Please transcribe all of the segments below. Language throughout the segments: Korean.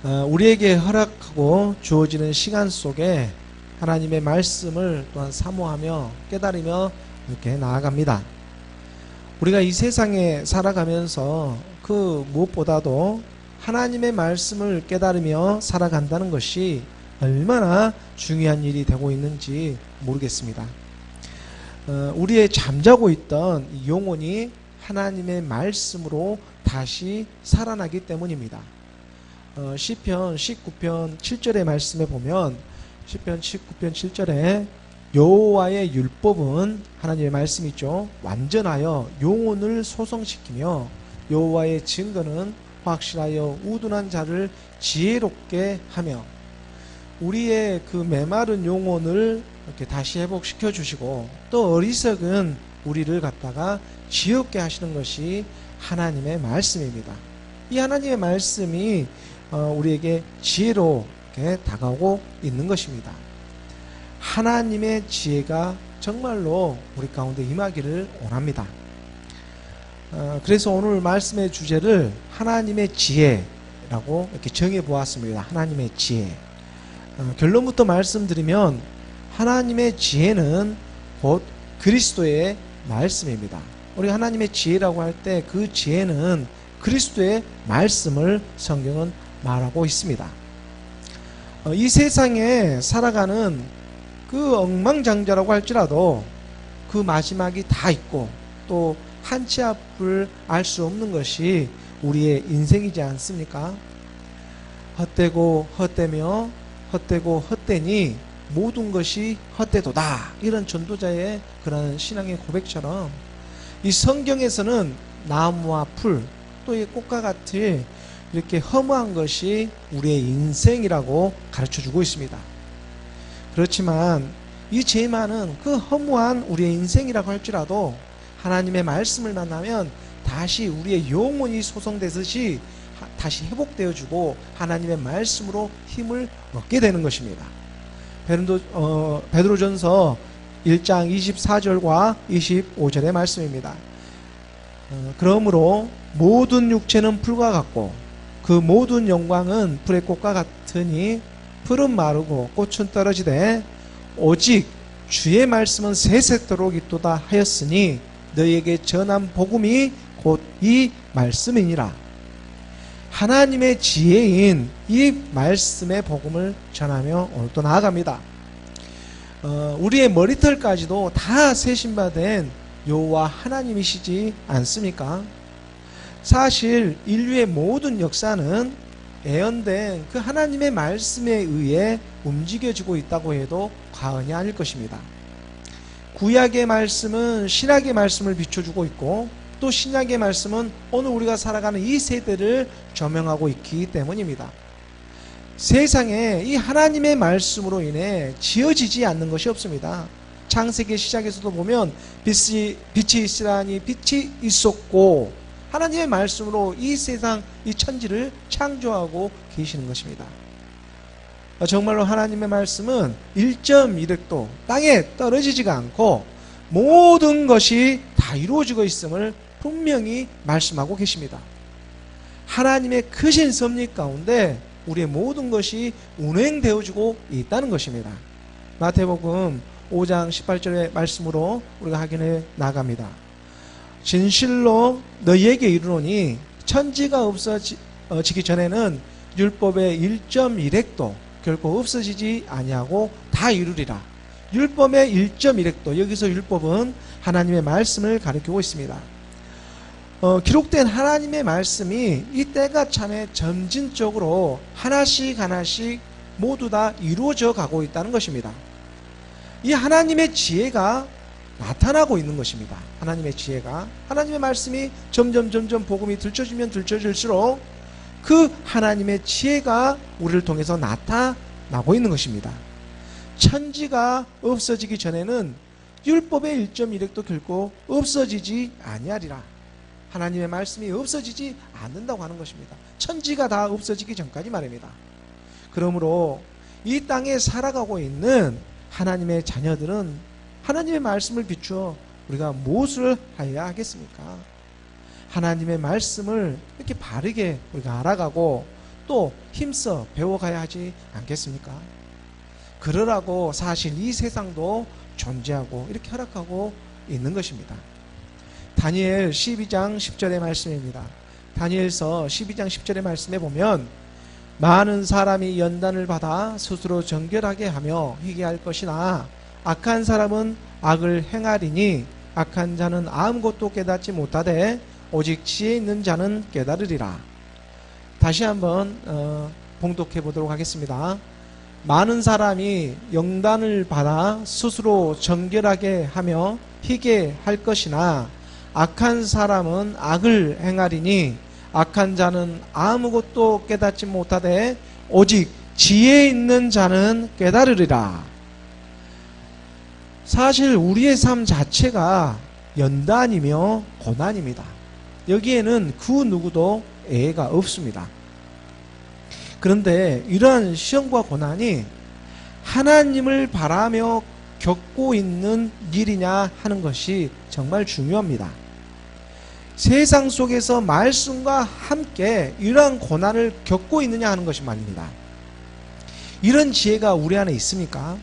우리에게 허락하고 주어지는 시간 속에 하나님의 말씀을 또한 사모하며 깨달으며 이렇게 나아갑니다. 우리가 이 세상에 살아가면서 그 무엇보다도 하나님의 말씀을 깨달으며 살아간다는 것이 얼마나 중요한 일이 되고 있는지 모르겠습니다. 우리의 잠자고 있던 영혼이 하나님의 말씀으로 다시 살아나기 때문입니다. 시편 19편 7절의 말씀에 보면 시편 19편 7절에 여호와의 율법은 하나님의 말씀이죠. 완전하여 영혼을 소성시키며 여호와의 증거는 확실하여 우둔한 자를 지혜롭게 하며 우리의 그 메마른 영혼을 이렇게 다시 회복시켜 주시고 또 어리석은 우리를 갖다가 지혜롭게 하시는 것이 하나님의 말씀입니다. 이 하나님의 말씀이 우리에게 지혜로 이렇게 다가오고 있는 것입니다. 하나님의 지혜가 정말로 우리 가운데 임하기를 원합니다. 그래서 오늘 말씀의 주제를 하나님의 지혜라고 이렇게 정해 보았습니다. 하나님의 지혜. 결론부터 말씀드리면 하나님의 지혜는 곧 그리스도의 말씀입니다. 우리 하나님의 지혜라고 할 때 그 지혜는 그리스도의 말씀을 성경은 말하고 있습니다. 이 세상에 살아가는 그 엉망장자라고 할지라도 그 마지막이 다 있고 또 한 치 앞을 알 수 없는 것이 우리의 인생이지 않습니까? 헛되고 헛되며 헛되고 헛되니 모든 것이 헛되도다. 이런 전도자의 그런 신앙의 고백처럼 이 성경에서는 나무와 풀 또 이 꽃과 같이 이렇게 허무한 것이 우리의 인생이라고 가르쳐주고 있습니다. 그렇지만 이 죄만은 그 허무한 우리의 인생이라고 할지라도 하나님의 말씀을 만나면 다시 우리의 영혼이 소성되듯이 다시 회복되어주고 하나님의 말씀으로 힘을 얻게 되는 것입니다. 베드로전서 1장 24절과 25절의 말씀입니다. 그러므로 모든 육체는 풀과 같고 그 모든 영광은 불의 꽃과 같으니 풀은 마르고 꽃은 떨어지되 오직 주의 말씀은 세세토록 있도다 하였으니 너희에게 전한 복음이 곧 이 말씀이니라. 하나님의 지혜인 이 말씀의 복음을 전하며 오늘도 나아갑니다. 우리의 머리털까지도 다 세신받은 여호와 하나님이시지 않습니까? 사실 인류의 모든 역사는 예언된 그 하나님의 말씀에 의해 움직여지고 있다고 해도 과언이 아닐 것입니다. 구약의 말씀은 신약의 말씀을 비춰주고 있고 또 신약의 말씀은 오늘 우리가 살아가는 이 세대를 조명하고 있기 때문입니다. 세상에 이 하나님의 말씀으로 인해 지어지지 않는 것이 없습니다. 창세기 시작에서도 보면 빛이 있으라니 빛이 있었고 하나님의 말씀으로 이 세상 이 천지를 창조하고 계시는 것입니다. 정말로 하나님의 말씀은 1.1획도 땅에 떨어지지가 않고 모든 것이 다 이루어지고 있음을 분명히 말씀하고 계십니다. 하나님의 크신 섭리 가운데 우리의 모든 것이 운행되어지고 있다는 것입니다. 마태복음 5장 18절의 말씀으로 우리가 확인해 나갑니다. 진실로 너희에게 이르노니 천지가 없어지기 전에는 율법의 1.1획도 결코 없어지지 아니하고 다 이루리라. 율법의 1.1획도, 여기서 율법은 하나님의 말씀을 가리키고 있습니다. 기록된 하나님의 말씀이 이 때가 참에 점진적으로 하나씩 하나씩 모두 다 이루어져 가고 있다는 것입니다. 이 하나님의 지혜가 나타나고 있는 것입니다. 하나님의 지혜가, 하나님의 말씀이 점점 복음이 들춰지면 들춰질수록 그 하나님의 지혜가 우리를 통해서 나타나고 있는 것입니다. 천지가 없어지기 전에는 율법의 1.1획도 결코 없어지지 아니하리라. 하나님의 말씀이 없어지지 않는다고 하는 것입니다. 천지가 다 없어지기 전까지 말입니다. 그러므로 이 땅에 살아가고 있는 하나님의 자녀들은 하나님의 말씀을 비추어 우리가 무엇을 하여야 하겠습니까? 하나님의 말씀을 이렇게 바르게 우리가 알아가고 또 힘써 배워가야 하지 않겠습니까? 그러라고 사실 이 세상도 존재하고 이렇게 허락하고 있는 것입니다. 다니엘 12장 10절의 말씀입니다. 다니엘서 12장 10절의 말씀에 보면 많은 사람이 연단을 받아 스스로 정결하게 하며 회개할 것이나 악한 사람은 악을 행하리니 악한 자는 아무것도 깨닫지 못하되 오직 지혜 있는 자는 깨달으리라. 다시 한번 봉독해 보도록 하겠습니다. 많은 사람이 연단을 받아 스스로 정결하게 하며 회개할 것이나 악한 사람은 악을 행하리니 악한 자는 아무것도 깨닫지 못하되 오직 지혜 있는 자는 깨달으리라. 사실 우리의 삶 자체가 연단이며 고난입니다. 여기에는 그 누구도 예외가 없습니다. 그런데 이러한 시험과 고난이 하나님을 바라며 겪고 있는 일이냐 하는 것이 정말 중요합니다. 세상 속에서 말씀과 함께 이러한 고난을 겪고 있느냐 하는 것이 말입니다. 이런 지혜가 우리 안에 있습니까?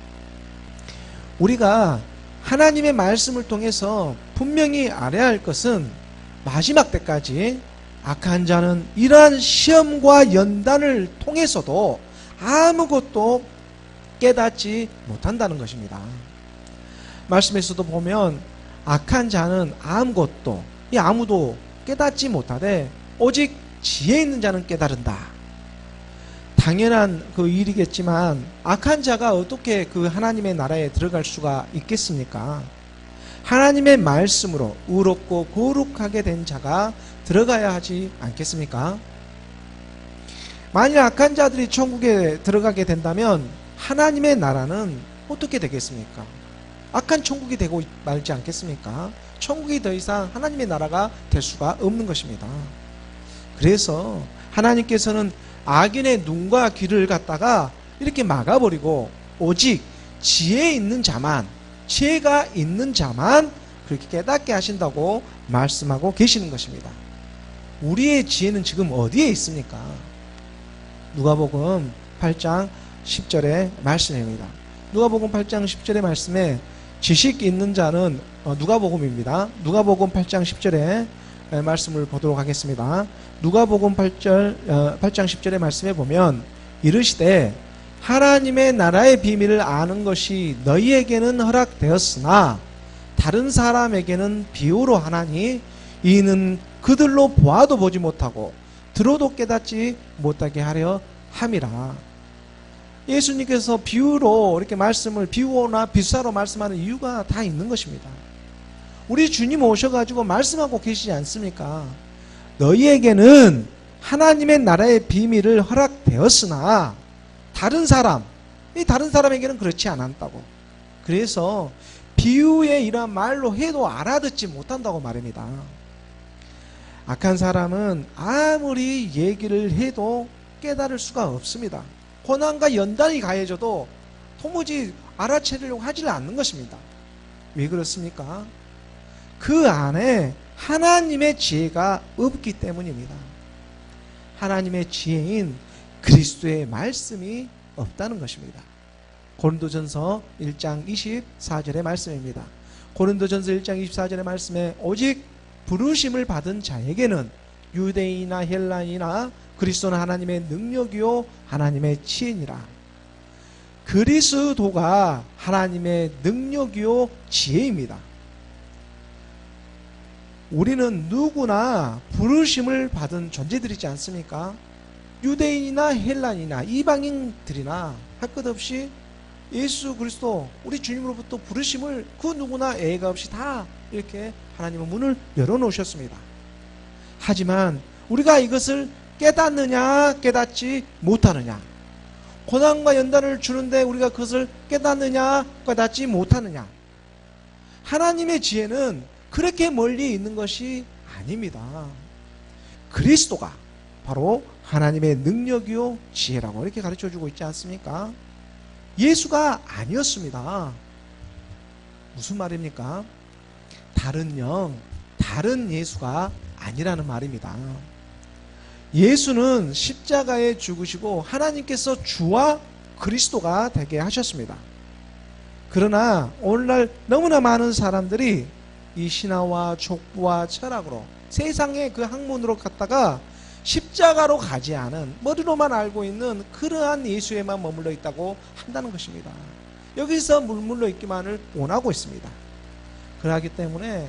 우리가 하나님의 말씀을 통해서 분명히 알아야 할 것은 마지막 때까지 악한 자는 이러한 시험과 연단을 통해서도 아무것도 깨닫지 못한다는 것입니다. 말씀에서도 보면 악한 자는 아무도 깨닫지 못하되 오직 지혜 있는 자는 깨달은다. 당연한 그 일이겠지만 악한 자가 어떻게 그 하나님의 나라에 들어갈 수가 있겠습니까? 하나님의 말씀으로 의롭고 거룩하게 된 자가 들어가야 하지 않겠습니까? 만일 악한 자들이 천국에 들어가게 된다면 하나님의 나라는 어떻게 되겠습니까? 악한 천국이 되고 말지 않겠습니까? 천국이 더 이상 하나님의 나라가 될 수가 없는 것입니다. 그래서 하나님께서는 악인의 눈과 귀를 갖다가 이렇게 막아버리고 오직 지혜가 있는 자만 그렇게 깨닫게 하신다고 말씀하고 계시는 것입니다. 우리의 지혜는 지금 어디에 있습니까? 누가복음 8장 10절의 말씀입니다. 누가복음 8장 10절의 말씀에 지식 있는 자는 누가복음입니다. 누가복음 8장 10절의 말씀을 보도록 하겠습니다. 누가복음 8장 10절의 말씀에 보면 이르시되 하나님의 나라의 비밀을 아는 것이 너희에게는 허락되었으나 다른 사람에게는 비유로 하나니 이는 그들로 보아도 보지 못하고 들어도 깨닫지 못하게 하려 함이라. 예수님께서 비유로 이렇게 말씀을 비유나 비유사로 말씀하는 이유가 다 있는 것입니다. 우리 주님 오셔가지고 말씀하고 계시지 않습니까? 너희에게는 하나님의 나라의 비밀을 허락되었으나 다른 사람에게는 그렇지 않았다고. 그래서 비유의 이러한 말로 해도 알아듣지 못한다고 말입니다. 악한 사람은 아무리 얘기를 해도 깨달을 수가 없습니다. 고난과 연단이 가해져도 도무지 알아채려고 하지 않는 것입니다. 왜 그렇습니까? 그 안에 하나님의 지혜가 없기 때문입니다. 하나님의 지혜인 그리스도의 말씀이 없다는 것입니다. 고린도전서 1장 24절의 말씀입니다. 고린도전서 1장 24절의 말씀에 오직 부르심을 받은 자에게는 유대인이나 헬라인이나 그리스도는 하나님의 능력이요 하나님의 지혜니라. 그리스도가 하나님의 능력이요 지혜입니다. 우리는 누구나 부르심을 받은 존재들이지 않습니까? 유대인이나 헬라인이나 이방인들이나 할 것 없이 예수 그리스도 우리 주님으로부터 부르심을 그 누구나 예외가 없이 다 이렇게 하나님은 문을 열어놓으셨습니다. 하지만 우리가 이것을 깨닫느냐 깨닫지 못하느냐, 고난과 연단을 주는데 우리가 그것을 깨닫느냐 깨닫지 못하느냐, 하나님의 지혜는 그렇게 멀리 있는 것이 아닙니다. 그리스도가 바로 하나님의 능력이요 지혜라고 이렇게 가르쳐주고 있지 않습니까? 예수가 아니었습니다. 무슨 말입니까? 다른 예수가 아니라는 말입니다. 예수는 십자가에 죽으시고 하나님께서 주와 그리스도가 되게 하셨습니다. 그러나 오늘날 너무나 많은 사람들이 이 신화와 족보와 철학으로 세상의 그 학문으로 갔다가 십자가로 가지 않은, 머리로만 알고 있는 그러한 예수에만 머물러 있다고 한다는 것입니다. 여기서 머물러 있기만을 원하고 있습니다. 그러기 때문에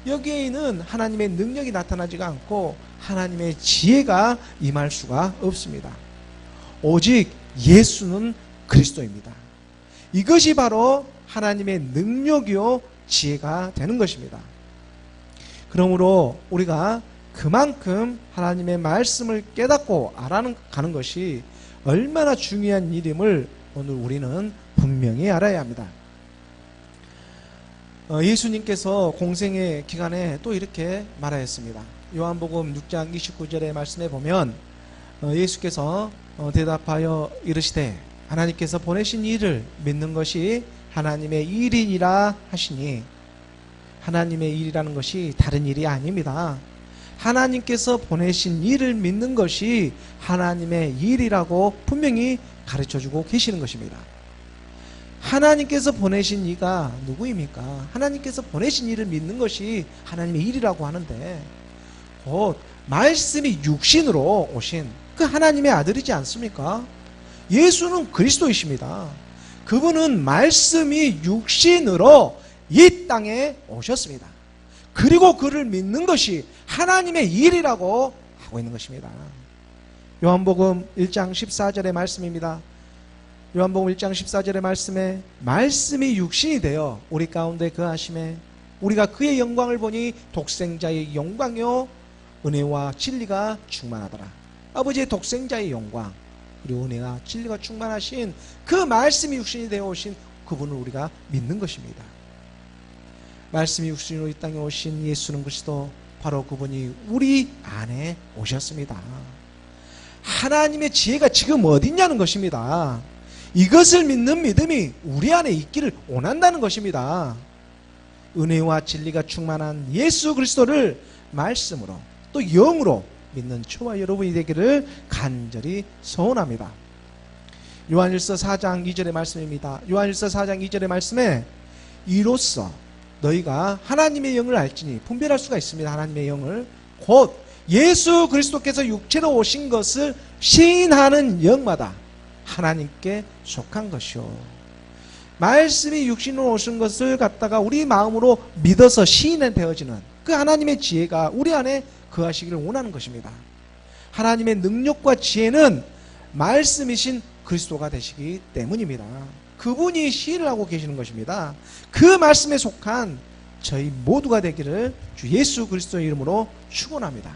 여기에 있는 하나님의 능력이 나타나지가 않고 하나님의 지혜가 임할 수가 없습니다. 오직 예수는 그리스도입니다. 이것이 바로 하나님의 능력이요 지혜가 되는 것입니다. 그러므로 우리가 그만큼 하나님의 말씀을 깨닫고 알아가는 것이 얼마나 중요한 일임을 오늘 우리는 분명히 알아야 합니다. 예수님께서 공생의 기간에 또 이렇게 말하였습니다. 요한복음 6장 29절의 말씀에 보면 예수께서 대답하여 이르시되 하나님께서 보내신 이를 믿는 것이 하나님의 일이니라 하시니, 하나님의 일이라는 것이 다른 일이 아닙니다. 하나님께서 보내신 일을 믿는 것이 하나님의 일이라고 분명히 가르쳐주고 계시는 것입니다. 하나님께서 보내신 이가 누구입니까? 하나님께서 보내신 일을 믿는 것이 하나님의 일이라고 하는데, 곧 말씀이 육신으로 오신 그 하나님의 아들이지 않습니까? 예수는 그리스도이십니다. 그분은 말씀이 육신으로 이 땅에 오셨습니다. 그리고 그를 믿는 것이 하나님의 일이라고 하고 있는 것입니다. 요한복음 1장 14절의 말씀입니다. 요한복음 1장 14절의 말씀에 말씀이 육신이 되어 우리 가운데 거하심에 우리가 그의 영광을 보니 독생자의 영광이요 은혜와 진리가 충만하더라. 아버지의 독생자의 영광 그리고 은혜와 진리가 충만하신 그 말씀이 육신이 되어 오신 그분을 우리가 믿는 것입니다. 말씀이 육신으로 이 땅에 오신 예수는 그리스도, 바로 그분이 우리 안에 오셨습니다. 하나님의 지혜가 지금 어디 있냐는 것입니다. 이것을 믿는 믿음이 우리 안에 있기를 원한다는 것입니다. 은혜와 진리가 충만한 예수 그리스도를 말씀으로 또 영으로 믿는 저와 여러분이 되기를 간절히 소원합니다. 요한일서 4장 2절의 말씀입니다. 요한일서 4장 2절의 말씀에 이로써 너희가 하나님의 영을 알지니, 분별할 수가 있습니다. 하나님의 영을 곧 예수 그리스도께서 육체로 오신 것을 시인하는 영마다 하나님께 속한 것이요, 말씀이 육신으로 오신 것을 갖다가 우리 마음으로 믿어서 시인에 되어지는 그 하나님의 지혜가 우리 안에 거하시기를 원하는 것입니다. 하나님의 능력과 지혜는 말씀이신 그리스도가 되시기 때문입니다. 그분이 시인을 하고 계시는 것입니다. 그 말씀에 속한 저희 모두가 되기를 주 예수 그리스도의 이름으로 축원합니다.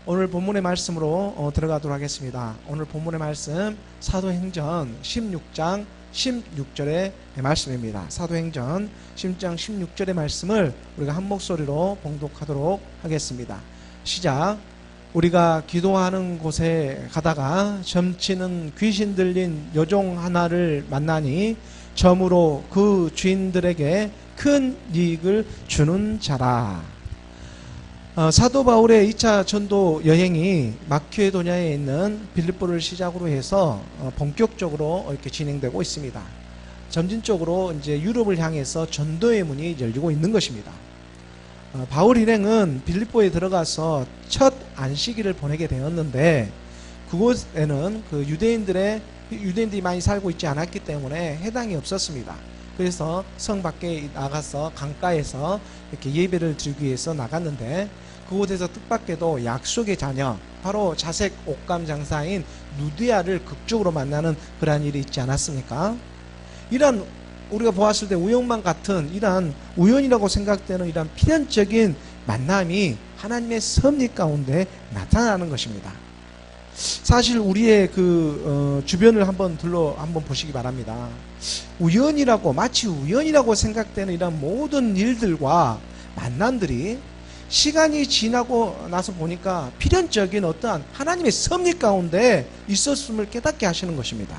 오늘 본문의 말씀으로 들어가도록 하겠습니다. 오늘 본문의 말씀 사도행전 16장 16절의 말씀입니다. 사도행전 16장 16절의 말씀을 우리가 한 목소리로 봉독하도록 하겠습니다. 시작. 우리가 기도하는 곳에 가다가 점치는 귀신 들린 여종 하나를 만나니 점으로 그 주인들에게 큰 이익을 주는 자라. 사도 바울의 2차 전도 여행이 마케도냐에 있는 빌립보를 시작으로 해서 본격적으로 이렇게 진행되고 있습니다. 점진적으로 이제 유럽을 향해서 전도의 문이 열리고 있는 것입니다. 바울 일행은 빌립보에 들어가서 첫 안식일을 보내게 되었는데, 그곳에는 그 유대인들이 많이 살고 있지 않았기 때문에 해당이 없었습니다. 그래서 성 밖에 나가서 강가에서 이렇게 예배를 드리기 위해서 나갔는데, 그곳에서 뜻밖에도 약속의 자녀, 바로 자색 옷감 장사인 누디아를 극적으로 만나는 그러한 일이 있지 않았습니까? 이런 우리가 보았을 때 우연만 같은 이러한 우연이라고 생각되는 이러한 필연적인 만남이 하나님의 섭리 가운데 나타나는 것입니다. 사실 우리의 주변을 한번 보시기 바랍니다. 마치 우연이라고 생각되는 이런 모든 일들과 만남들이 시간이 지나고 나서 보니까 필연적인 어떠한 하나님의 섭리 가운데 있었음을 깨닫게 하시는 것입니다.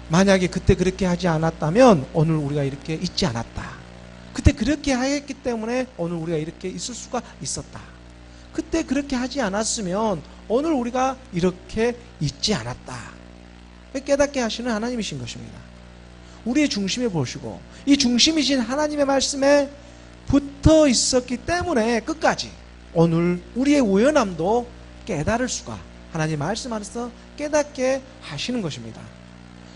만약에 그때 그렇게 하지 않았다면 오늘 우리가 이렇게 있지 않았다. 그때 그렇게 하였기 때문에 오늘 우리가 이렇게 있을 수가 있었다. 그때 그렇게 하지 않았으면 오늘 우리가 이렇게 있지 않았다. 깨닫게 하시는 하나님이신 것입니다. 우리의 중심에 보시고 이 중심이신 하나님의 말씀에 붙어 있었기 때문에 끝까지 오늘 우리의 우연함도 깨달을 수가, 하나님 말씀 안에서 깨닫게 하시는 것입니다.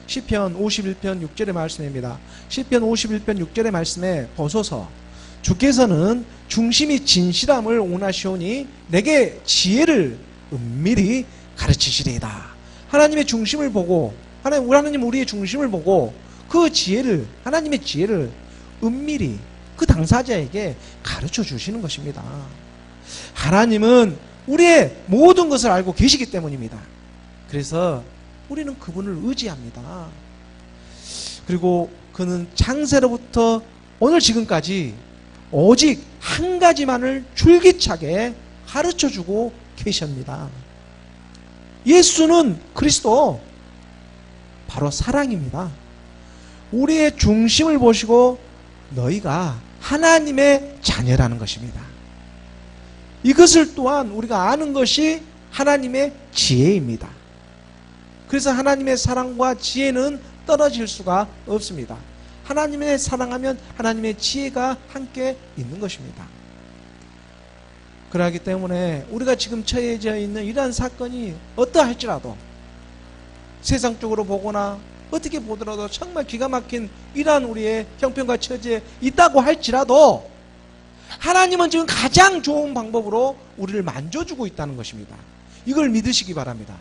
시편 51편 6절의 말씀입니다. 시편 51편 6절의 말씀에 보소서 주께서는 중심이 진실함을 원하시오니 내게 지혜를 은밀히 가르치시리이다. 하나님의 중심을 보고 하나님 우리의 중심을 보고 그 지혜를, 하나님의 지혜를 은밀히 그 당사자에게 가르쳐 주시는 것입니다. 하나님은 우리의 모든 것을 알고 계시기 때문입니다. 그래서 우리는 그분을 의지합니다. 그리고 그는 창세로부터 오늘 지금까지 오직 한 가지만을 줄기차게 가르쳐주고 계십니다. 예수는 그리스도, 바로 사랑입니다. 우리의 중심을 보시고 너희가 하나님의 자녀라는 것입니다. 이것을 또한 우리가 아는 것이 하나님의 지혜입니다. 그래서 하나님의 사랑과 지혜는 떨어질 수가 없습니다. 하나님의 사랑하면 하나님의 지혜가 함께 있는 것입니다. 그러기 때문에 우리가 지금 처해져 있는 이러한 사건이 어떠할지라도 세상적으로 보거나 어떻게 보더라도 정말 기가 막힌 이러한 우리의 형편과 처지에 있다고 할지라도 하나님은 지금 가장 좋은 방법으로 우리를 만져주고 있다는 것입니다. 이걸 믿으시기 바랍니다.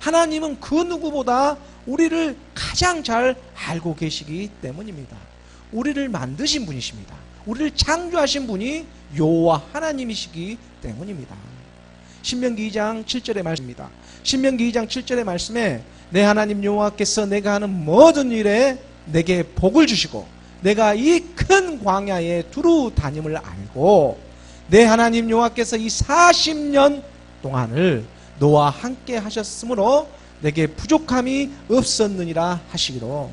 하나님은 그 누구보다 우리를 가장 잘 알고 계시기 때문입니다. 우리를 만드신 분이십니다. 우리를 창조하신 분이 여호와 하나님이시기 때문입니다. 신명기 2장 7절의 말씀입니다. 신명기 2장 7절의 말씀에 내 하나님 여호와께서 내가 하는 모든 일에 내게 복을 주시고 내가 이 큰 광야에 두루 다님을 알고 내 하나님 여호와께서 이 40년 동안을 너와 함께 하셨으므로 내게 부족함이 없었느니라 하시기로,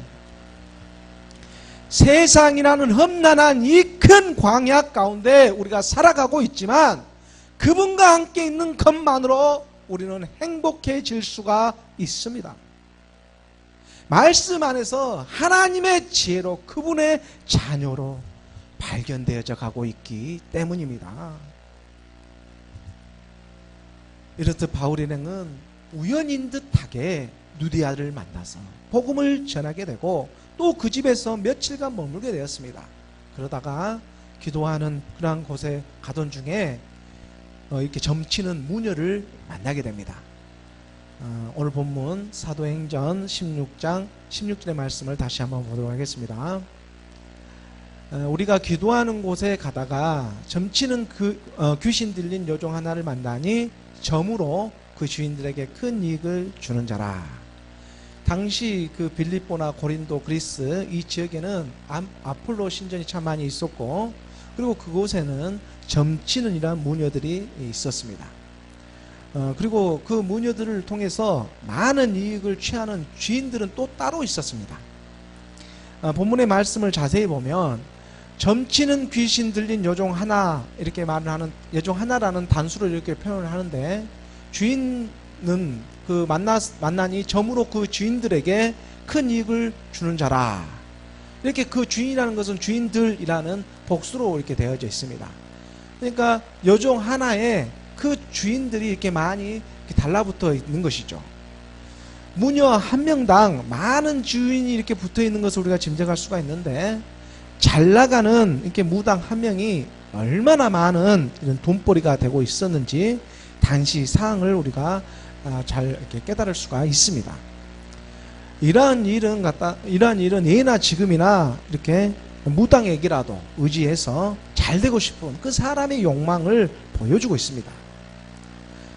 세상이라는 험난한 이 큰 광야 가운데 우리가 살아가고 있지만 그분과 함께 있는 것만으로 우리는 행복해질 수가 있습니다. 말씀 안에서 하나님의 지혜로 그분의 자녀로 발견되어져 가고 있기 때문입니다. 이렇듯 바울 일행은 우연인 듯하게 누디아를 만나서 복음을 전하게 되고 또 그 집에서 며칠간 머물게 되었습니다. 그러다가 기도하는 그러한 곳에 가던 중에 이렇게 점치는 무녀를 만나게 됩니다. 오늘 본문 사도행전 16장 16절의 말씀을 다시 한번 보도록 하겠습니다. 우리가 기도하는 곳에 가다가 점치는 귀신 들린 여종 하나를 만나니 점으로 그 주인들에게 큰 이익을 주는 자라. 당시 그 빌립보나 고린도, 그리스 이 지역에는 아폴로 신전이 참 많이 있었고 그리고 그곳에는 점치는 이란 무녀들이 있었습니다. 그리고 그 무녀들을 통해서 많은 이익을 취하는 주인들은 또 따로 있었습니다. 본문의 말씀을 자세히 보면 점치는 귀신 들린 여종 하나 이렇게 말을 하는, 여종 하나라는 단수를 이렇게 표현을 하는데 주인은 그 만나니 점으로 그 주인들에게 큰 이익을 주는 자라. 이렇게 그 주인이라는 것은 주인들이라는 복수로 이렇게 되어져 있습니다. 그러니까 여종 하나에 그 주인들이 이렇게 많이 이렇게 달라붙어 있는 것이죠. 무녀 한 명당 많은 주인이 이렇게 붙어 있는 것을 우리가 짐작할 수가 있는데 잘 나가는 이렇게 무당 한 명이 얼마나 많은 이런 돈벌이가 되고 있었는지 당시 상황을 우리가 잘 이렇게 깨달을 수가 있습니다. 이러한 일은 예나 지금이나 이렇게 무당에게라도 의지해서 잘 되고 싶은 그 사람의 욕망을 보여주고 있습니다.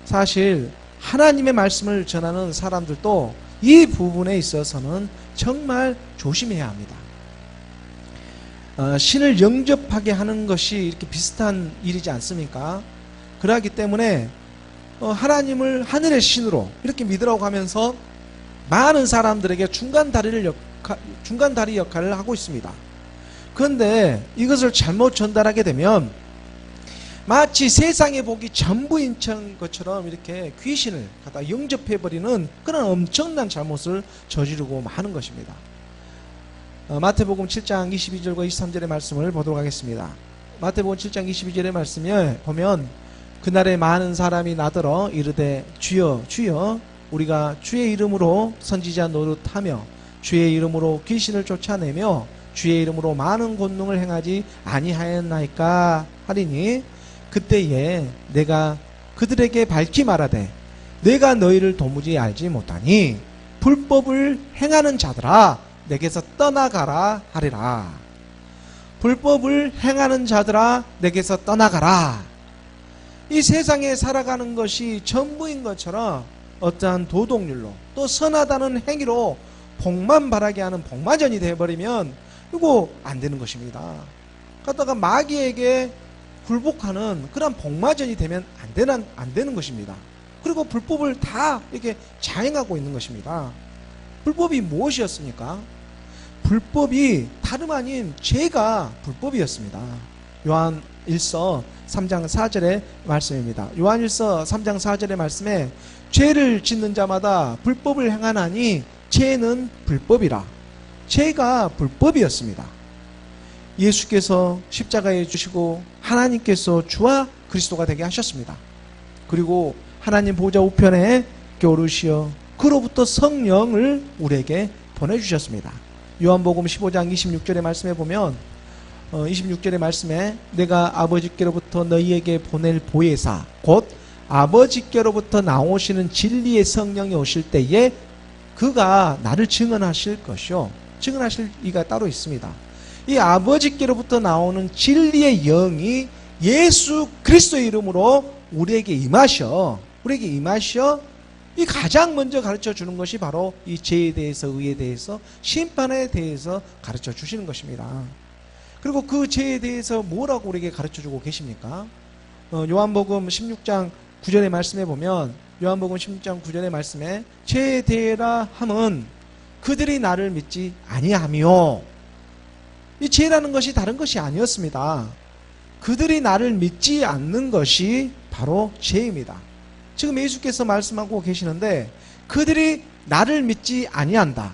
사실 하나님의 말씀을 전하는 사람들도 이 부분에 있어서는 정말 조심해야 합니다. 신을 영접하게 하는 것이 이렇게 비슷한 일이지 않습니까? 그러기 때문에 하나님을 하늘의 신으로 이렇게 믿으라고 하면서 많은 사람들에게 중간다리 역할을 하고 있습니다. 그런데 이것을 잘못 전달하게 되면 마치 세상의 복이 전부인 것처럼 이렇게 귀신을 갖다 영접해버리는 그런 엄청난 잘못을 저지르고 마는 것입니다. 마태복음 7장 22절과 23절의 말씀을 보도록 하겠습니다. 마태복음 7장 22절의 말씀에 보면 그날에 많은 사람이 나더러 이르되 주여 주여 우리가 주의 이름으로 선지자 노릇하며 주의 이름으로 귀신을 쫓아내며 주의 이름으로 많은 권능을 행하지 아니하였나이까 하리니 그때에 내가 그들에게 밝히 말하되 내가 너희를 도무지 알지 못하니 불법을 행하는 자들아 내게서 떠나가라 하리라. 불법을 행하는 자들아 내게서 떠나가라. 이 세상에 살아가는 것이 전부인 것처럼 어떠한 도덕률로 또 선하다는 행위로 복만 바라게 하는 복마전이 되어버리면 이거 안 되는 것입니다. 갖다가 마귀에게 굴복하는 그런 복마전이 되면 안 되는 것입니다. 그리고 불법을 다 이렇게 자행하고 있는 것입니다. 불법이 무엇이었습니까? 불법이 다름 아닌 죄가 불법이었습니다. 요한 1서 3장 4절의 말씀입니다. 요한 1서 3장 4절의 말씀에 죄를 짓는 자마다 불법을 행하나니 죄는 불법이라. 죄가 불법이었습니다. 예수께서 십자가에 주시고 하나님께서 주와 그리스도가 되게 하셨습니다. 그리고 하나님 보좌 우편에 오르시어 그로부터 성령을 우리에게 보내주셨습니다. 요한복음 15장 26절의 말씀에 보면 26절의 말씀에 내가 아버지께로부터 너희에게 보낼 보혜사 곧 아버지께로부터 나오시는 진리의 성령이 오실 때에 그가 나를 증언하실 것이요 증언하실 이가 따로 있습니다. 이 아버지께로부터 나오는 진리의 영이 예수 그리스도의 이름으로 우리에게 임하셔 이 가장 먼저 가르쳐 주는 것이 바로 이 죄에 대해서 의에 대해서 심판에 대해서 가르쳐 주시는 것입니다. 그리고 그 죄에 대해서 뭐라고 우리에게 가르쳐 주고 계십니까? 요한복음 16장 9절의 말씀에 보면 요한복음 16장 9절의 말씀에 죄에 대해라 함은 그들이 나를 믿지 아니하며 이 죄라는 것이 다른 것이 아니었습니다. 그들이 나를 믿지 않는 것이 바로 죄입니다. 지금 예수께서 말씀하고 계시는데 그들이 나를 믿지 아니한다.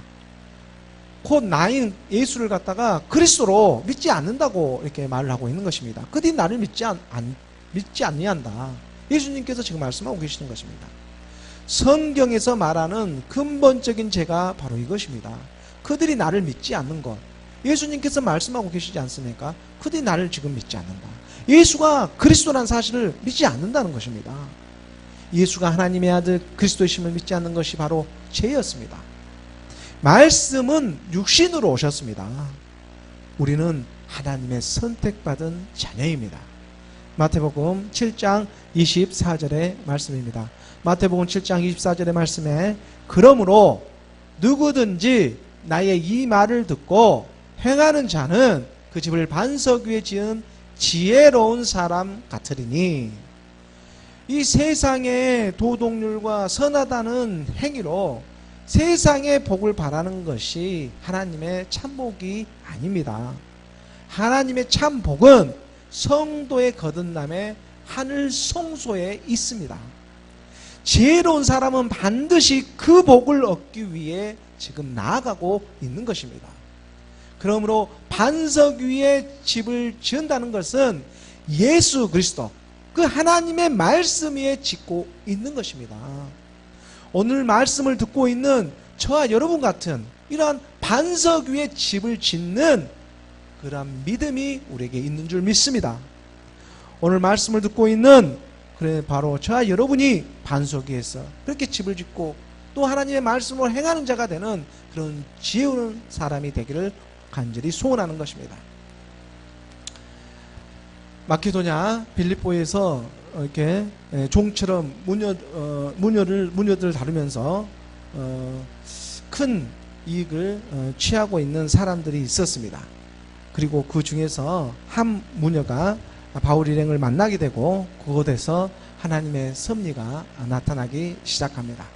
곧 나인 예수를 갖다가 그리스도로 믿지 않는다고 이렇게 말을 하고 있는 것입니다. 그들이 나를 믿지 아니한다. 예수님께서 지금 말씀하고 계시는 것입니다. 성경에서 말하는 근본적인 죄가 바로 이것입니다. 그들이 나를 믿지 않는 것. 예수님께서 말씀하고 계시지 않습니까? 그들이 나를 지금 믿지 않는다. 예수가 그리스도라는 사실을 믿지 않는다는 것입니다. 예수가 하나님의 아들 그리스도이심을 믿지 않는 것이 바로 죄였습니다. 말씀은 육신으로 오셨습니다. 우리는 하나님의 선택받은 자녀입니다. 마태복음 7장 24절의 말씀입니다. 마태복음 7장 24절의 말씀에 그러므로 누구든지 나의 이 말을 듣고 행하는 자는 그 집을 반석 위에 지은 지혜로운 사람 같으리니 이 세상의 도덕률과 선하다는 행위로 세상의 복을 바라는 것이 하나님의 참복이 아닙니다. 하나님의 참복은 성도의 거듭남에 하늘 성소에 있습니다. 지혜로운 사람은 반드시 그 복을 얻기 위해 지금 나아가고 있는 것입니다. 그러므로 반석 위에 집을 지은다는 것은 예수 그리스도 그 하나님의 말씀 위에 짓고 있는 것입니다. 오늘 말씀을 듣고 있는 저와 여러분 같은 이러한 반석 위에 집을 짓는 그러한 믿음이 우리에게 있는 줄 믿습니다. 오늘 말씀을 듣고 있는 바로 저와 여러분이 반석 위에서 그렇게 집을 짓고 또 하나님의 말씀을 행하는 자가 되는 그런 지혜로운 사람이 되기를 간절히 소원하는 것입니다. 마케도냐 빌립보에서 이렇게 종처럼 무녀들을 다루면서 큰 이익을 취하고 있는 사람들이 있었습니다. 그리고 그 중에서 한 무녀가 바울 일행을 만나게 되고 그곳에서 하나님의 섭리가 나타나기 시작합니다.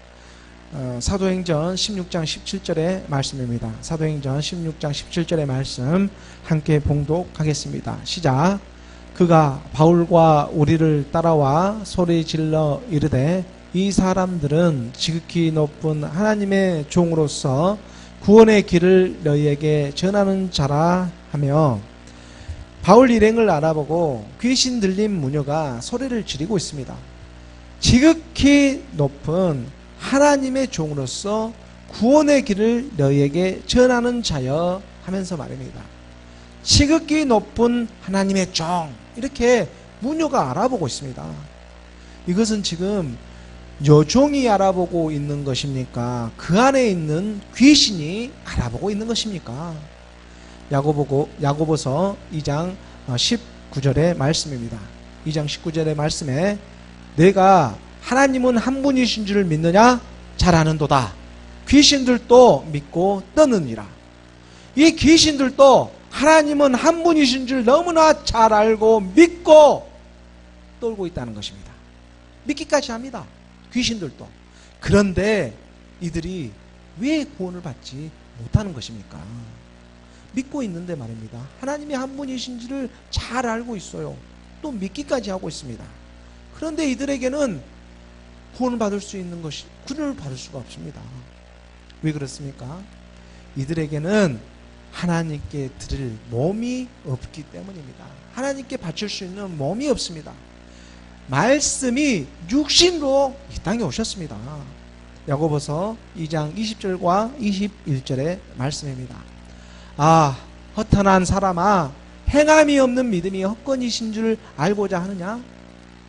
사도행전 16장 17절의 말씀입니다. 사도행전 16장 17절의 말씀 함께 봉독하겠습니다. 시작. 그가 바울과 우리를 따라와 소리 질러 이르되 이 사람들은 지극히 높은 하나님의 종으로서 구원의 길을 너희에게 전하는 자라 하며 바울 일행을 알아보고 귀신 들린 무녀가 소리를 지르고 있습니다. 지극히 높은 하나님의 종으로서 구원의 길을 너희에게 전하는 자여 하면서 말입니다. 지극히 높은 하나님의 종, 이렇게 무녀가 알아보고 있습니다. 이것은 지금 여종이 알아보고 있는 것입니까? 그 안에 있는 귀신이 알아보고 있는 것입니까? 야고보서 2장 19절의 말씀입니다. 2장 19절의 말씀에 내가 하나님은 한 분이신 줄 믿느냐? 잘 아는도다. 귀신들도 믿고 떠느니라. 이 귀신들도 하나님은 한 분이신 줄 너무나 잘 알고 믿고 떨고 있다는 것입니다. 믿기까지 합니다. 귀신들도. 그런데 이들이 왜 구원을 받지 못하는 것입니까? 믿고 있는데 말입니다. 하나님이 한 분이신지를 잘 알고 있어요. 또 믿기까지 하고 있습니다. 그런데 이들에게는 구원을 받을 수 있는 것이 구원을 받을 수가 없습니다. 왜 그렇습니까? 이들에게는 하나님께 드릴 몸이 없기 때문입니다. 하나님께 바칠 수 있는 몸이 없습니다. 말씀이 육신으로 이 땅에 오셨습니다. 야고보서 2장 20절과 21절의 말씀입니다. 아, 허탄한 사람아, 행함이 없는 믿음이 헛건이신 줄 알고자 하느냐?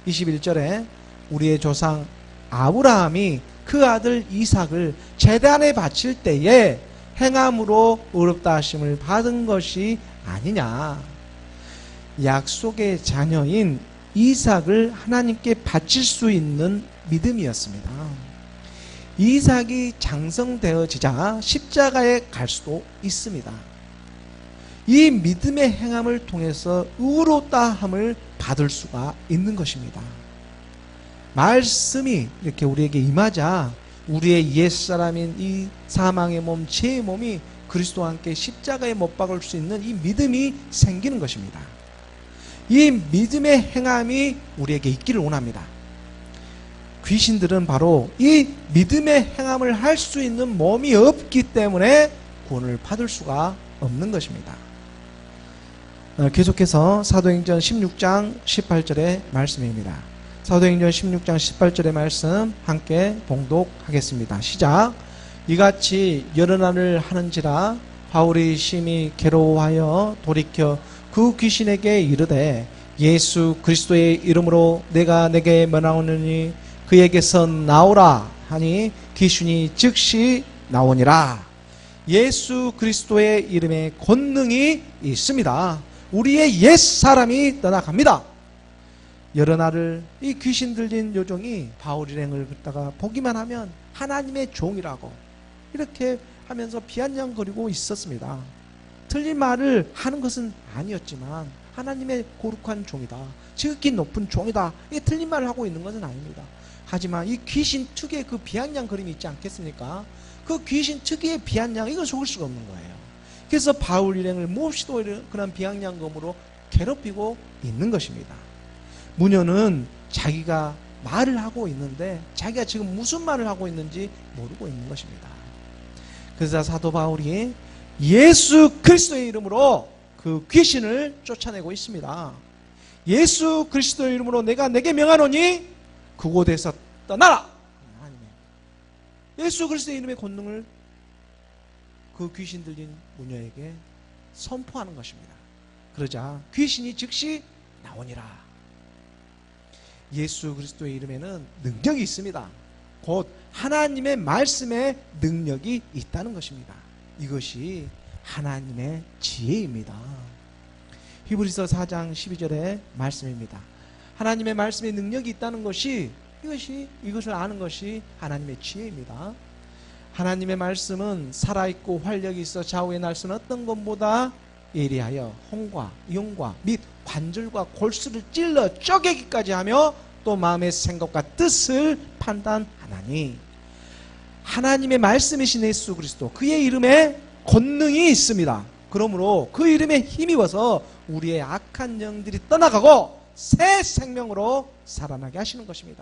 21절에 우리의 조상 아브라함이 그 아들 이삭을 제단에 바칠 때에 행함으로 의롭다 하심을 받은 것이 아니냐. 약속의 자녀인 이삭을 하나님께 바칠 수 있는 믿음이었습니다. 이삭이 장성되어지자 십자가에 갈 수도 있습니다. 이 믿음의 행함을 통해서 의롭다함을 받을 수가 있는 것입니다. 말씀이 이렇게 우리에게 임하자 우리의 옛사람인 이 사망의 몸, 죄의 몸이 그리스도와 함께 십자가에 못 박을 수 있는 이 믿음이 생기는 것입니다. 이 믿음의 행함이 우리에게 있기를 원합니다. 귀신들은 바로 이 믿음의 행함을 할 수 있는 몸이 없기 때문에 구원을 받을 수가 없는 것입니다. 계속해서 사도행전 16장 18절의 말씀입니다. 사도행전 16장 18절의 말씀 함께 봉독하겠습니다. 시작. 이같이 여러 날을 하는지라 바울이 심히 괴로워하여 돌이켜 그 귀신에게 이르되 예수 그리스도의 이름으로 내가 내게 명하노니 그에게서 나오라 하니 귀신이 즉시 나오니라. 예수 그리스도의 이름에 권능이 있습니다. 우리의 옛사람이 떠나갑니다. 여러 날을 이 귀신 들린 요종이 바울 일행을 듣다가 보기만 하면 하나님의 종이라고 이렇게 하면서 비아냥거리고 있었습니다. 틀린 말을 하는 것은 아니었지만 하나님의 거룩한 종이다, 지극히 높은 종이다, 이게 틀린 말을 하고 있는 것은 아닙니다. 하지만 이 귀신 특유의 그 비아냥거림이 있지 않겠습니까? 그 귀신 특유의 비아냥, 이걸 속을 수가 없는 거예요. 그래서 바울 일행을 몹시도 그런 비아냥검으로 괴롭히고 있는 것입니다. 무녀는 자기가 말을 하고 있는데 자기가 지금 무슨 말을 하고 있는지 모르고 있는 것입니다. 그래서 사도 바울이 예수 그리스도의 이름으로 그 귀신을 쫓아내고 있습니다. 예수 그리스도의 이름으로 내가 내게 명하노니 그곳에서 떠나라. 예수 그리스도의 이름의 권능을 그 귀신 들린 무녀에게 선포하는 것입니다. 그러자 귀신이 즉시 나오니라. 예수 그리스도의 이름에는 능력이 있습니다. 곧 하나님의 말씀에 능력이 있다는 것입니다. 이것이 하나님의 지혜입니다. 히브리서 4장 12절의 말씀입니다. 하나님의 말씀에 능력이 있다는 것이 이것을 아는 것이 하나님의 지혜입니다. 하나님의 말씀은 살아있고 활력이 있어 좌우의 날선 어떤 것보다 예리하여 홍과 용과 및 관절과 골수를 찔러 쪼개기까지 하며 또 마음의 생각과 뜻을 판단하나니 하나님의 말씀이신 예수 그리스도 그의 이름에 권능이 있습니다. 그러므로 그 이름에 힘입어서 우리의 악한 영들이 떠나가고 새 생명으로 살아나게 하시는 것입니다.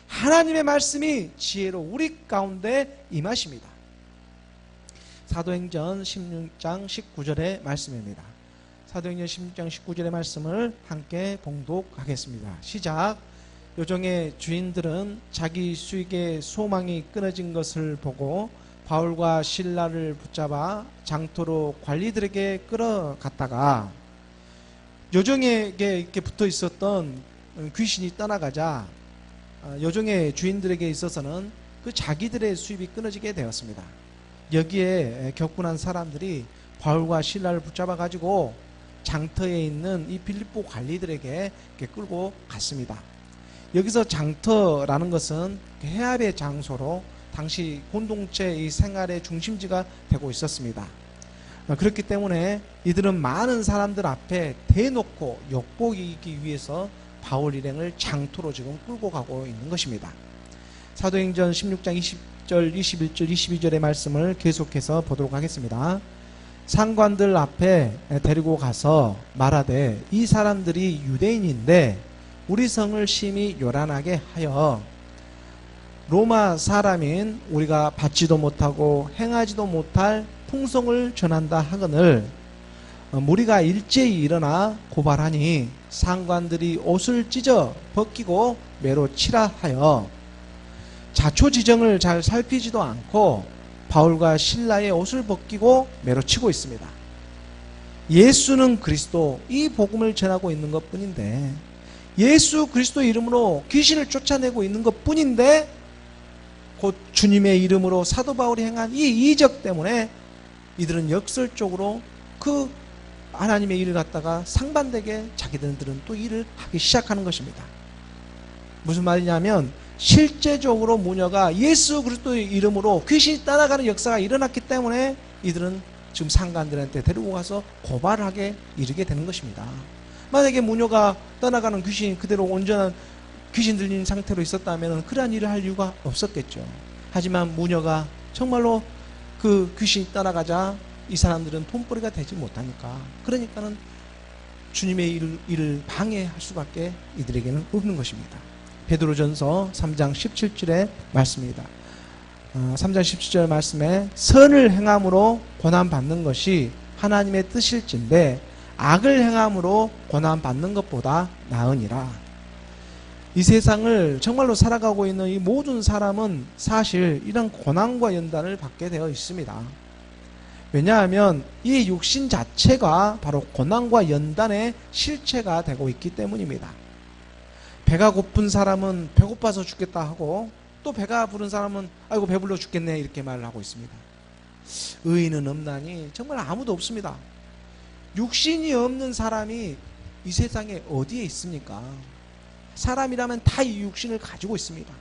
하나님의 말씀이 지혜로 우리 가운데 임하십니다. 사도행전 16장 19절의 말씀입니다. 사도행전 16장 19절의 말씀을 함께 봉독하겠습니다. 시작. 요정의 주인들은 자기 수익의 소망이 끊어진 것을 보고 바울과 실라를 붙잡아 장터로 관리들에게 끌어갔다가 요정에게 이렇게 붙어 있었던 귀신이 떠나가자 요정의 주인들에게 있어서는 그 자기들의 수입이 끊어지게 되었습니다. 여기에 격분한 사람들이 바울과 실라를 붙잡아 가지고 장터에 있는 이 빌립보 관리들에게 이렇게 끌고 갔습니다. 여기서 장터라는 것은 해합의 장소로 당시 공동체의 생활의 중심지가 되고 있었습니다. 그렇기 때문에 이들은 많은 사람들 앞에 대놓고 욕보이기 위해서 바울 일행을 장터로 지금 끌고 가고 있는 것입니다. 사도행전 16장 20절, 21절, 22절의 말씀을 계속해서 보도록 하겠습니다. 상관들 앞에 데리고 가서 말하되 이 사람들이 유대인인데 우리 성을 심히 요란하게 하여 로마 사람인 우리가 받지도 못하고 행하지도 못할 풍성을 전한다 하거늘 무리가 일제히 일어나 고발하니 상관들이 옷을 찢어 벗기고 매로 치라 하여 자초지정을 잘 살피지도 않고 바울과 실라의 옷을 벗기고 매로 치고 있습니다. 예수는 그리스도, 이 복음을 전하고 있는 것 뿐인데 예수 그리스도 이름으로 귀신을 쫓아내고 있는 것 뿐인데 곧 주님의 이름으로 사도 바울이 행한 이 이적 때문에 이들은 역설적으로 그 하나님의 일을 갖다가 상반되게 자기들은 또 일을 하기 시작하는 것입니다. 무슨 말이냐면 실제적으로 무녀가 예수 그리스도의 이름으로 귀신이 떠나가는 역사가 일어났기 때문에 이들은 지금 상관들한테 데리고 가서 고발하게 이르게 되는 것입니다. 만약에 무녀가 떠나가는 귀신이 그대로 온전한 귀신 들린 상태로 있었다면 그러한 일을 할 이유가 없었겠죠. 하지만 무녀가 정말로 그 귀신이 떠나가자 이 사람들은 돈벌이가 되지 못하니까 그러니까는 주님의 일을 방해할 수밖에 이들에게는 없는 것입니다. 베드로전서 3장 17절의 말씀입니다. 3장 17절 말씀에 선을 행함으로 고난받는 것이 하나님의 뜻일진데 악을 행함으로 고난받는 것보다 나으니라. 이 세상을 정말로 살아가고 있는 이 모든 사람은 사실 이런 고난과 연단을 받게 되어 있습니다. 왜냐하면 이 육신 자체가 바로 고난과 연단의 실체가 되고 있기 때문입니다. 배가 고픈 사람은 배고파서 죽겠다 하고 또 배가 부른 사람은 아이고 배불러 죽겠네 이렇게 말을 하고 있습니다. 의인은 없나니 정말 아무도 없습니다. 육신이 없는 사람이 이 세상에 어디에 있습니까? 사람이라면 다 이 육신을 가지고 있습니다.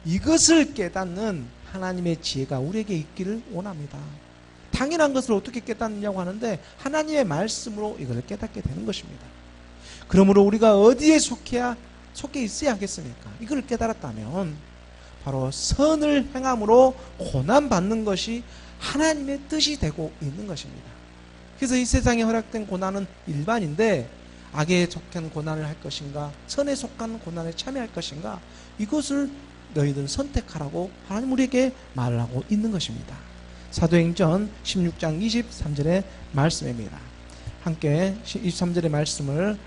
이것을 깨닫는 하나님의 지혜가 우리에게 있기를 원합니다. 당연한 것을 어떻게 깨닫느냐고 하는데 하나님의 말씀으로 이걸 깨닫게 되는 것입니다. 그러므로 우리가 어디에 속해 있어야 하겠습니까? 이걸 깨달았다면 바로 선을 행함으로 고난받는 것이 하나님의 뜻이 되고 있는 것입니다. 그래서 이 세상에 허락된 고난은 일반인데 악에 속한 고난을 할 것인가 선에 속한 고난에 참여할 것인가 이것을 너희들은 선택하라고 하나님 우리에게 말을 하고 있는 것입니다. 사도행전 16장 23절의 말씀입니다. 함께 23절의 말씀을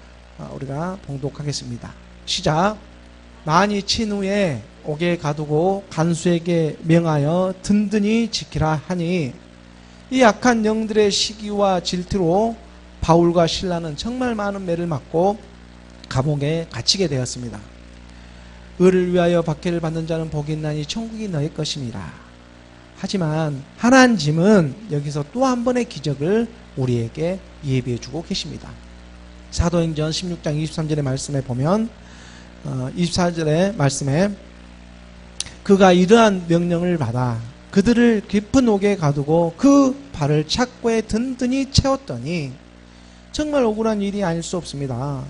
우리가 봉독하겠습니다. 시작. 많이 친 후에 옥에 가두고 간수에게 명하여 든든히 지키라 하니 이 악한 영들의 시기와 질투로 바울과 실라는 정말 많은 매를 맞고 감옥에 갇히게 되었습니다. 의를 위하여 박해를 받는 자는 복이 있나니 천국이 너희 것이니라. 하지만 하나님은 여기서 또 한 번의 기적을 우리에게 예비해 주고 계십니다. 사도행전 16장 23절의 말씀에 보면 24절의 말씀에 그가 이러한 명령을 받아 그들을 깊은 옥에 가두고 그 발을 착고에 든든히 채웠더니 정말 억울한 일이 아닐 수 없습니다.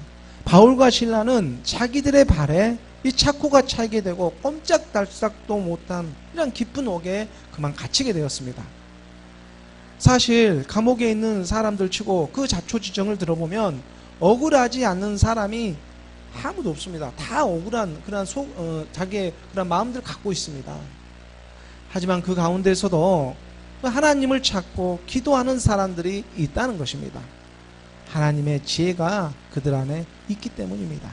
바울과 실라는 자기들의 발에 이 착고가 차게 되고 꼼짝달싹도 못한 이런 깊은 옥에 그만 갇히게 되었습니다. 사실 감옥에 있는 사람들 치고 그 자초지정을 들어보면 억울하지 않는 사람이 아무도 없습니다. 다 억울한 그런 자기의 그런 마음들을 갖고 있습니다. 하지만 그 가운데서도 하나님을 찾고 기도하는 사람들이 있다는 것입니다. 하나님의 지혜가 그들 안에 있기 때문입니다.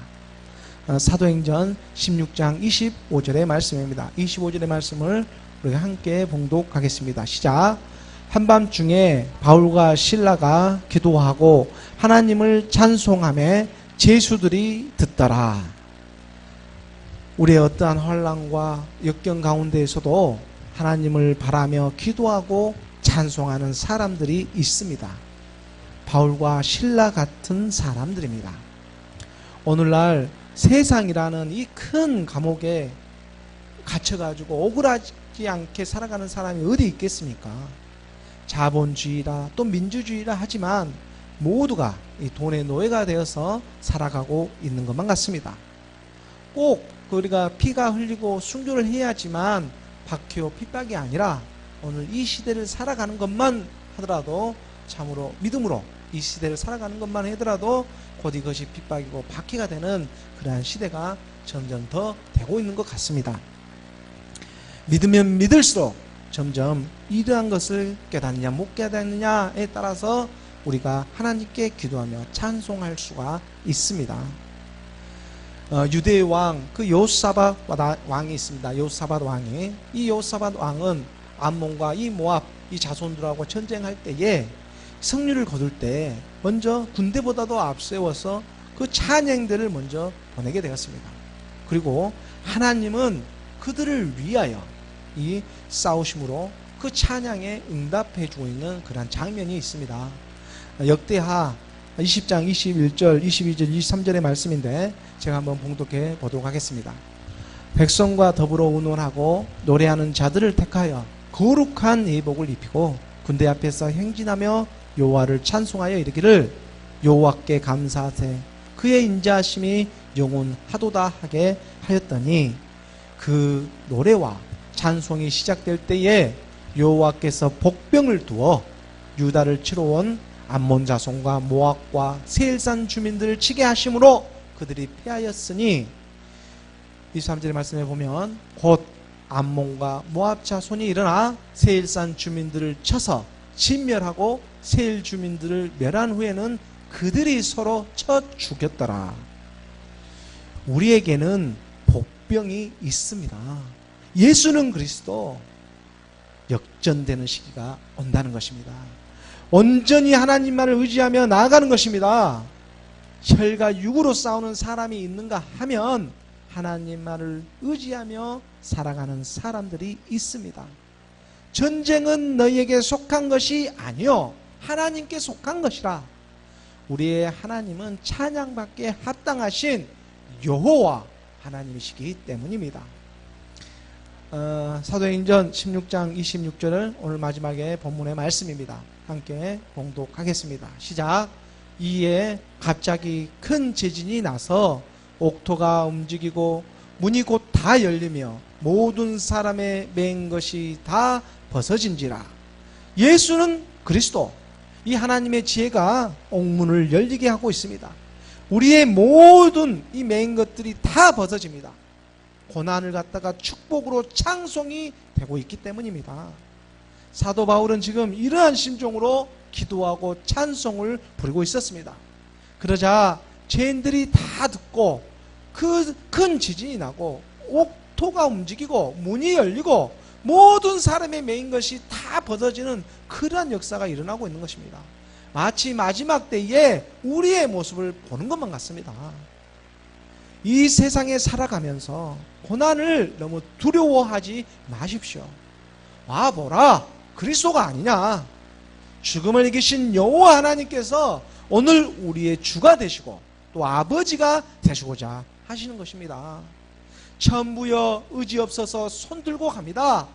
사도행전 16장 25절의 말씀입니다. 25절의 말씀을 우리가 함께 봉독하겠습니다. 시작. 한밤중에 바울과 실라가 기도하고 하나님을 찬송하며 제수들이 듣더라. 우리의 어떠한 환난과 역경 가운데에서도 하나님을 바라며 기도하고 찬송하는 사람들이 있습니다. 바울과 실라 같은 사람들입니다. 오늘날 세상이라는 이 큰 감옥에 갇혀가지고 억울하지 않게 살아가는 사람이 어디 있겠습니까? 자본주의라 또 민주주의라 하지만 모두가 이 돈의 노예가 되어서 살아가고 있는 것만 같습니다. 꼭 우리가 피가 흘리고 순교를 해야지만 박해오 핍박이 아니라 오늘 이 시대를 살아가는 것만 하더라도 참으로 믿음으로 이 시대를 살아가는 것만 하더라도 곧 이것이 핍박이고 박해가 되는 그러한 시대가 점점 더 되고 있는 것 같습니다. 믿으면 믿을수록 점점 이러한 것을 깨닫느냐 못 깨닫느냐에 따라서 우리가 하나님께 기도하며 찬송할 수가 있습니다. 유대의 왕 그 여호사밧 왕이 있습니다. 여호사밧 왕이, 이 여호사밧 왕은 암몬과 이 모압 이 자손들하고 전쟁할 때에 승리를 거둘 때 먼저 군대보다도 앞세워서 그 찬양대를 먼저 보내게 되었습니다. 그리고 하나님은 그들을 위하여 이 싸우심으로 그 찬양에 응답해 주고 있는 그런 장면이 있습니다. 역대하 20장 21절, 22절, 23절의 말씀인데 제가 한번 봉독해 보도록 하겠습니다. 백성과 더불어 의논하고 노래하는 자들을 택하여 거룩한 예복을 입히고 군대 앞에서 행진하며 여호와를 찬송하여 이르기를 여호와께 감사하세 그의 인자하심이 영원하도다 하게 하였더니 그 노래와 찬송이 시작될 때에 여호와께서 복병을 두어 유다를 치러 온 암몬 자손과 모압과 세일산 주민들을 치게 하심으로 그들이 패하였으니 23절의 말씀에 보면 곧 암몬과 모압 자손이 일어나 세일산 주민들을 쳐서 진멸하고 세일 주민들을 멸한 후에는 그들이 서로 쳐 죽였더라. 우리에게는 복병이 있습니다. 예수는 그리스도 역전되는 시기가 온다는 것입니다. 온전히 하나님만을 의지하며 나아가는 것입니다. 혈과 육으로 싸우는 사람이 있는가 하면 하나님만을 의지하며 살아가는 사람들이 있습니다. 전쟁은 너희에게 속한 것이 아니요 하나님께 속한 것이라. 우리의 하나님은 찬양받기에 합당하신 여호와 하나님이시기 때문입니다. 사도행전 16장 26절은 오늘 마지막에 본문의 말씀입니다. 함께 봉독하겠습니다. 시작. 이에 갑자기 큰 지진이 나서 옥토가 움직이고 문이 곧 다 열리며 모든 사람의 맨 것이 다 벗어진지라. 예수는 그리스도, 이 하나님의 지혜가 옥문을 열리게 하고 있습니다. 우리의 모든 이 맨 것들이 다 벗어집니다. 고난을 갖다가 축복으로 창송이 되고 있기 때문입니다. 사도 바울은 지금 이러한 심정으로 기도하고 찬송을 부리고 있었습니다. 그러자 죄인들이 다 듣고 그 큰 지진이 나고 옥토가 움직이고 문이 열리고 모든 사람의 메인 것이 다 벗어지는 그러한 역사가 일어나고 있는 것입니다. 마치 마지막 때에 우리의 모습을 보는 것만 같습니다. 이 세상에 살아가면서 고난을 너무 두려워하지 마십시오. 와 보라 그리스도가 아니냐. 죽음을 이기신 여호와 하나님께서 오늘 우리의 주가 되시고 또 아버지가 되시고자 하시는 것입니다. 천부여 의지 없어서 손 들고 갑니다.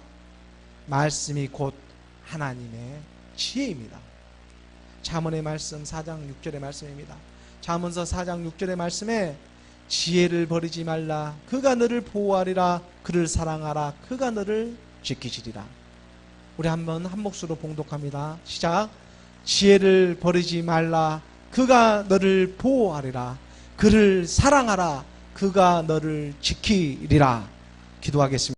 말씀이 곧 하나님의 지혜입니다. 잠언의 말씀 4장 6절의 말씀입니다. 잠언서 4장 6절의 말씀에 지혜를 버리지 말라. 그가 너를 보호하리라. 그를 사랑하라. 그가 너를 지키시리라. 우리 한번 한 몫으로 봉독합니다. 시작. 지혜를 버리지 말라. 그가 너를 보호하리라. 그를 사랑하라. 그가 너를 지키리라. 기도하겠습니다.